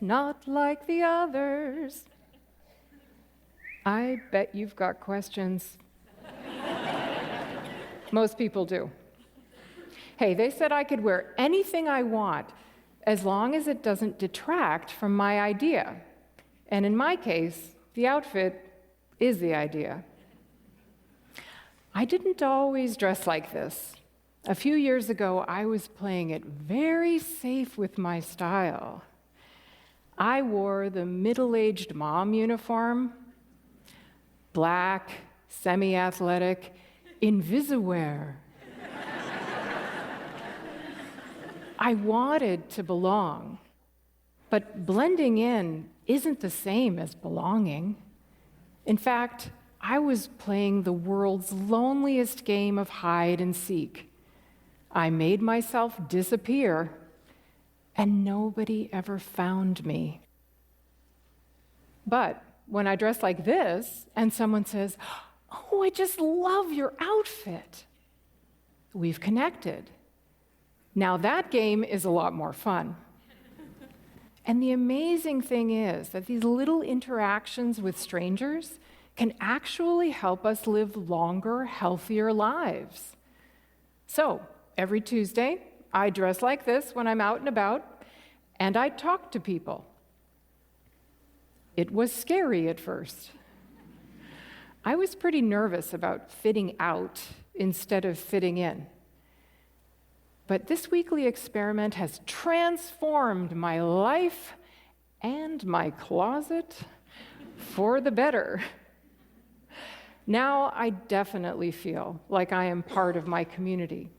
Not like the others. I bet you've got questions. Most people do. Hey, they said I could wear anything I want as long as it doesn't detract from my idea. And in my case, the outfit is the idea. I didn't always dress like this. A few years ago, I was playing it very safe with my style. I wore the middle-aged mom uniform, black, semi-athletic, invisiwear. I wanted to belong, but blending in isn't the same as belonging. In fact, I was playing the world's loneliest game of hide and seek. I made myself disappear, and nobody ever found me. But when I dress like this, and someone says, "Oh, I just love your outfit," we've connected. Now that game is a lot more fun. And the amazing thing is that these little interactions with strangers can actually help us live longer, healthier lives. So, every Tuesday, I dress like this when I'm out and about, and I talk to people. It was scary at first. I was pretty nervous about fitting out instead of fitting in. But this weekly experiment has transformed my life and my closet for the better. Now I definitely feel like I am part of my community.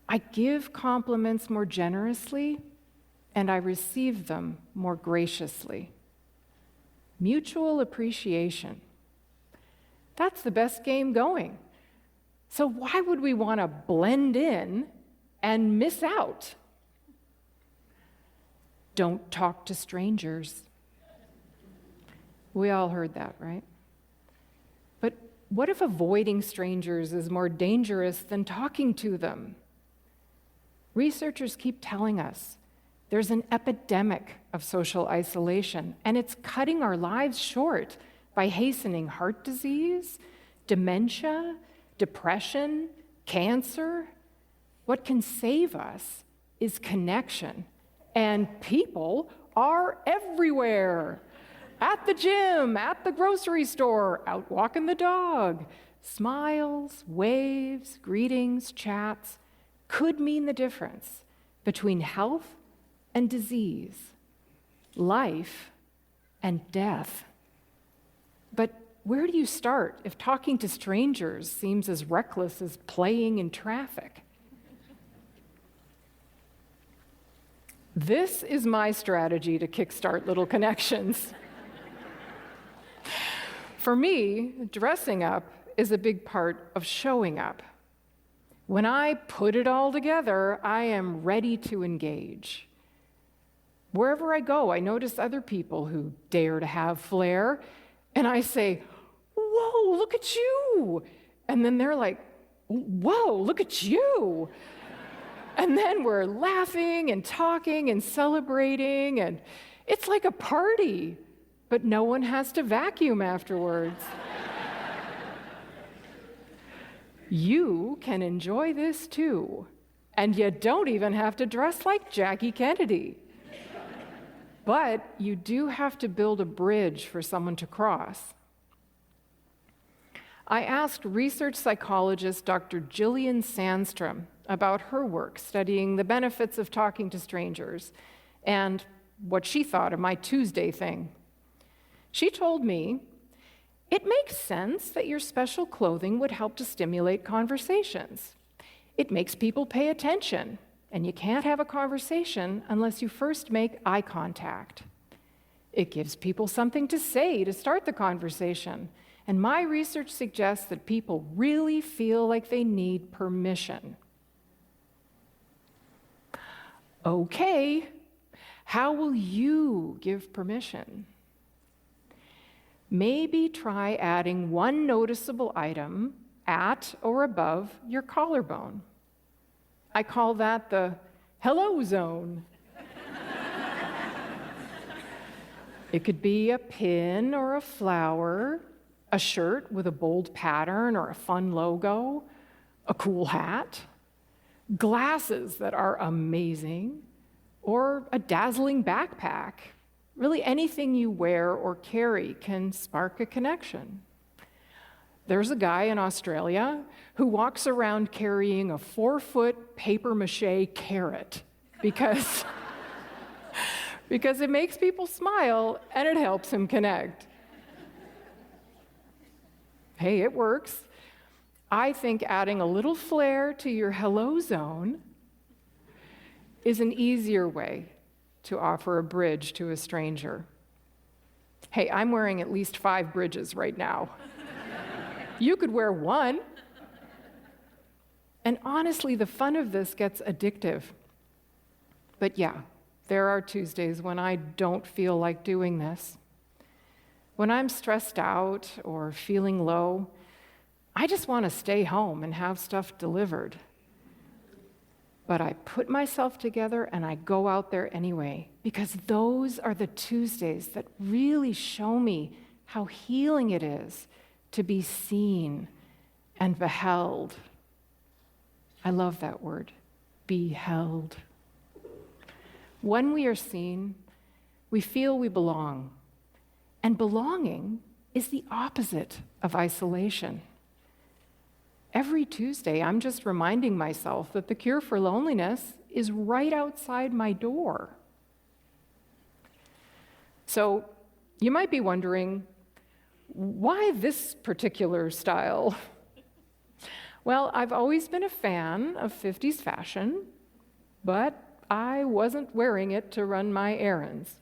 I give compliments more generously, and I receive them more graciously. Mutual appreciation. That's the best game going. So why would we want to blend in and miss out? Don't talk to strangers. We all heard that, right? But what if avoiding strangers is more dangerous than talking to them? Researchers keep telling us there's an epidemic of social isolation, and it's cutting our lives short by hastening heart disease, dementia, depression, cancer. What can save us is connection, and people are everywhere. At the gym, at the grocery store, out walking the dog. Smiles, waves, greetings, chats could mean the difference between health and disease, life and death. But where do you start if talking to strangers seems as reckless as playing in traffic? This is my strategy to kickstart little connections. For me, dressing up is a big part of showing up. When I put it all together, I am ready to engage. Wherever I go, I notice other people who dare to have flair, and I say, "Whoa, look at you!" And then they're like, "Whoa, look at you!" And then we're laughing and talking and celebrating, and it's like a party, but no one has to vacuum afterwards. You can enjoy this too, and you don't even have to dress like Jackie Kennedy. But you do have to build a bridge for someone to cross. I asked research psychologist Dr. Gillian Sandstrom about her work studying the benefits of talking to strangers and what she thought of my Tuesday thing. She told me, "It makes sense that your special clothing would help to stimulate conversations. It makes people pay attention, and you can't have a conversation unless you first make eye contact. It gives people something to say to start the conversation, and my research suggests that people really feel like they need permission." Okay, how will you give permission? Maybe try adding one noticeable item at or above your collarbone. I call that the hello zone. It could be a pin or a flower, a shirt with a bold pattern or a fun logo, a cool hat, glasses that are amazing, or a dazzling backpack. Really, anything you wear or carry can spark a connection. There's a guy in Australia who walks around carrying a 4-foot papier-mâché carrot because it makes people smile and it helps him connect. Hey, it works. I think adding a little flair to your hello zone is an easier way to offer a bridge to a stranger. Hey, I'm wearing at least 5 bridges right now. You could wear one. And honestly, the fun of this gets addictive. But yeah, there are Tuesdays when I don't feel like doing this. When I'm stressed out or feeling low, I just want to stay home and have stuff delivered. But I put myself together and I go out there anyway, because those are the Tuesdays that really show me how healing it is to be seen and beheld. I love that word, beheld. When we are seen, we feel we belong. And belonging is the opposite of isolation. Every Tuesday, I'm just reminding myself that the cure for loneliness is right outside my door. So you might be wondering, why this particular style? Well, I've always been a fan of 50s fashion, but I wasn't wearing it to run my errands.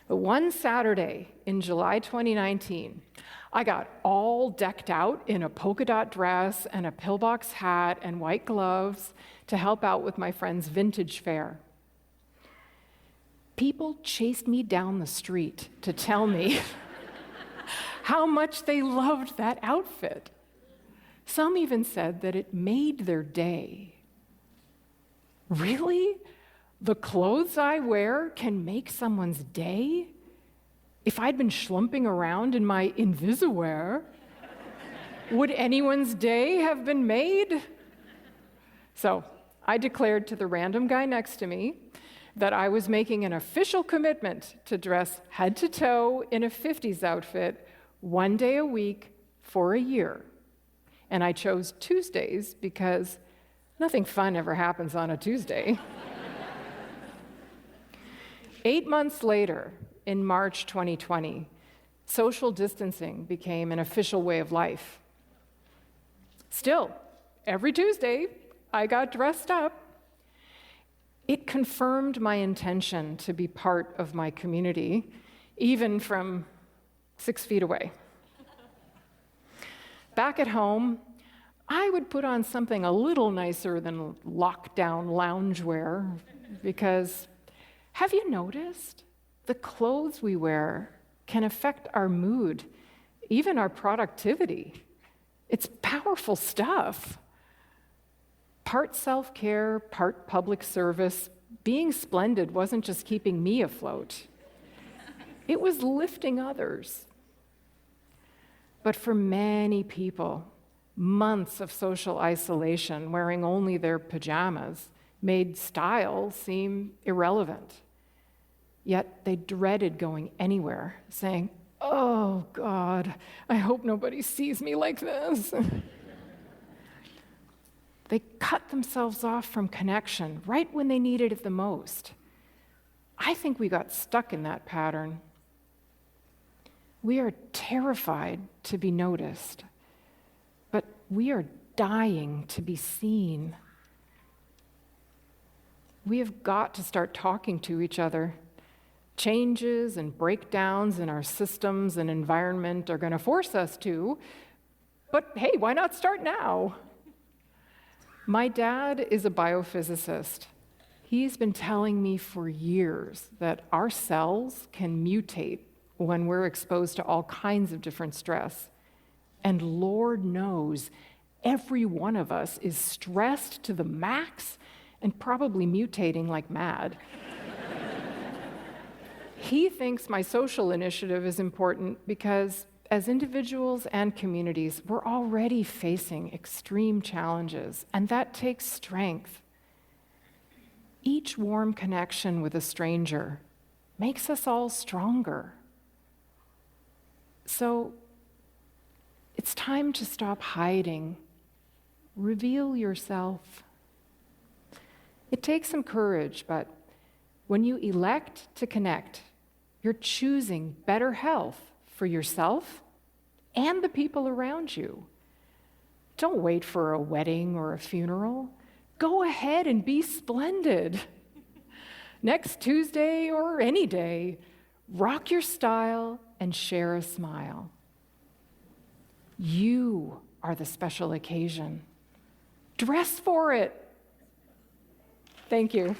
But one Saturday in July 2019, I got all decked out in a polka dot dress and a pillbox hat and white gloves to help out with my friend's vintage fair. People chased me down the street to tell me how much they loved that outfit. Some even said that it made their day. Really? The clothes I wear can make someone's day? If I'd been schlumping around in my Invisiwear, would anyone's day have been made? So I declared to the random guy next to me that I was making an official commitment to dress head to toe in a 50s outfit 1 day a week for a year. And I chose Tuesdays because nothing fun ever happens on a Tuesday. 8 months later, in March 2020, social distancing became an official way of life. Still, every Tuesday, I got dressed up. It confirmed my intention to be part of my community, even from 6 feet away. Back at home, I would put on something a little nicer than lockdown loungewear because have you noticed? The clothes we wear can affect our mood, even our productivity. It's powerful stuff. Part self-care, part public service. Being splendid wasn't just keeping me afloat. It was lifting others. But for many people, months of social isolation, wearing only their pajamas, made style seem irrelevant. Yet they dreaded going anywhere, saying, "Oh, God, I hope nobody sees me like this." They cut themselves off from connection right when they needed it the most. I think we got stuck in that pattern. We are terrified to be noticed, but we are dying to be seen. We have got to start talking to each other. Changes and breakdowns in our systems and environment are going to force us to, but hey, why not start now? My dad is a biophysicist. He's been telling me for years that our cells can mutate when we're exposed to all kinds of different stress. And Lord knows, every one of us is stressed to the max and probably mutating like mad. He thinks my social initiative is important because as individuals and communities, we're already facing extreme challenges, and that takes strength. Each warm connection with a stranger makes us all stronger. So it's time to stop hiding. Reveal yourself. It takes some courage, but when you elect to connect, you're choosing better health for yourself and the people around you. Don't wait for a wedding or a funeral. Go ahead and be splendid. Next Tuesday or any day, rock your style and share a smile. You are the special occasion. Dress for it. Thank you.